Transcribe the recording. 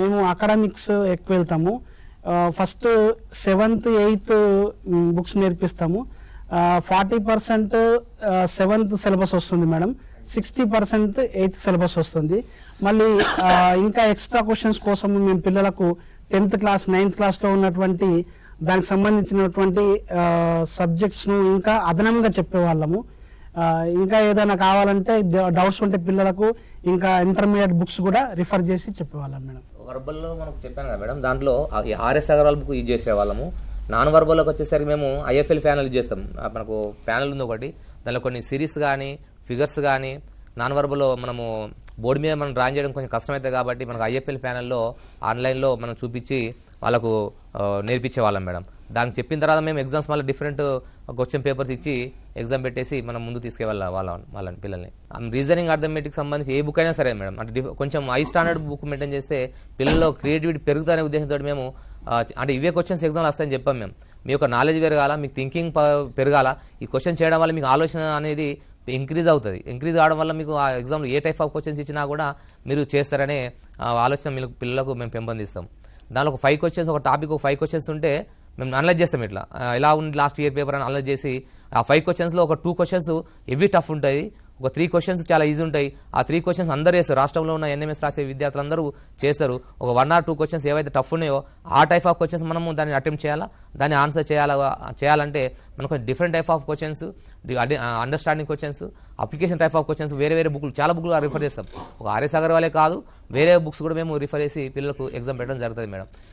మేము అకాడమిక్స్ ఎక్కువ వెళ్తాము. ఫస్ట్ 7th 8th బుక్స్ నేర్పిస్తాము. 40% 7th సిలబస్ వస్తుంది మేడం, 60% 8th సిలబస్ వస్తుంది. మళ్ళీ ఇంకా ఎక్స్ట్రా క్వశ్చన్స్ కోసం మేము పిల్లలకు 10th క్లాస్ 9th క్లాస్లో ఉన్నటువంటి దానికి సంబంధించినటువంటి సబ్జెక్ట్స్ను ఇంకా అదనంగా చెప్పేవాళ్ళము. ఇంకా ఏదైనా కావాలంటే డౌట్స్ ఉంటే పిల్లలకు ఇంకా ఇంటర్మీడియట్ బుక్స్ కూడా రిఫర్ చేసి చెప్పేవాళ్ళం మేడం. వర్బల్లో మనకు చెప్పాను కదా మేడం, దాంట్లో ఆర్ఎస్ అగర్వాల్ బుక్ యూజ్ చేసేవాళ్ళము. నాన్ వర్బల్లోకి వచ్చేసరికి మేము ఐఎఫ్ఎల్ ప్యానల్ యూజ్ చేస్తాం. మనకు ప్యానల్ ఉంది ఒకటి, దానిలో కొన్ని సిరీస్ కానీ ఫిగర్స్ కానీ నాన్ వర్బల్లో మనము బోర్డు మీద మనం డ్రాయింగ్ చేయడం కొంచెం కష్టమవుతుంది కాబట్టి మనకు ఐఎఫ్ఎల్ ప్యానల్లో ఆన్లైన్లో మనం చూపించి వాళ్ళకు నేర్పించేవాళ్ళం మేడం. దానికి చెప్పిన తర్వాత మేము ఎగ్జామ్స్ మళ్ళీ డిఫరెంట్ క్వశ్చన్ పేపర్స్ ఇచ్చి ఎగ్జామ్ పెట్టేసి మనం ముందు తీసుకెళ్ళాలి వాళ్ళని పిల్లల్ని. రీజనింగ్ అర్థమెటిక్ సంబంధించి ఏ బుక్ అయినా సరే మేడం, అంటే కొంచెం హై స్టాండర్డ్ బుక్ మెయింటైన్ చేస్తే పిల్లల్లో క్రియేటివిటీ పెరుగుతానే ఉద్దేశంతో మేము అంటే ఇవే క్వశ్చన్స్ ఎగ్జామ్లు వస్తాయని చెప్పాం మేము. మీ యొక్క నాలెడ్జ్ పెరగాల, మీకు థింకింగ్ పెరగాల. ఈ క్వశ్చన్ చేయడం వల్ల మీకు ఆలోచన అనేది ఇంక్రీజ్ అవుతుంది. ఇంక్రీజ్ అవడం వల్ల మీకు ఆ ఎగ్జామ్లో ఏ టైప్ ఆఫ్ క్వశ్చన్స్ ఇచ్చినా కూడా మీరు చేస్తారనే ఆలోచన మీకు పిల్లలకు మేము పెంపొందిస్తాం. దానిలో ఒక 5 క్వశ్చన్స్, ఒక టాపిక్ ఒక 5 క్వశ్చన్స్ ఉంటే మేము అనలైజ్ చేస్తాం. ఇట్లా ఇలా ఉంది లాస్ట్ ఇయర్ పేపర్ అని అనలైజ్ చేసి ఆ 5 క్వశ్చన్స్లో ఒక 2 క్వశ్చన్స్ ఎవ్రీ టఫ్ ఉంటాయి, ఒక 3 క్వశ్చన్స్ చాలా ఈజీ ఉంటాయి. ఆ 3 క్వశ్చన్స్ అందరూ చేస్తారు, రాష్ట్రంలో ఉన్న ఎన్ఎంఎస్ రాసే విద్యార్థులందరూ చేస్తారు. ఒక 1 or 2 క్వశ్చన్స్ ఏవైతే టఫ్ ఉన్నాయో ఆ టైప్ ఆఫ్ క్వశ్చన్స్ మనము దాన్ని అటెంప్ట్ చేయాలా, దాన్ని ఆన్సర్ చేయాలంటే మనకు different type of questions, understanding questions, application type of questions వేరే బుక్లు చాలా బుక్లు రిఫర్ చేస్తాం. ఒక ఆర్ఎస్ అగర్వాలే కాదు, వేరే బుక్స్ కూడా మేము రిఫర్ చేసి పిల్లలకు ఎగ్జామ్ పెట్టడం జరుగుతుంది మేడం.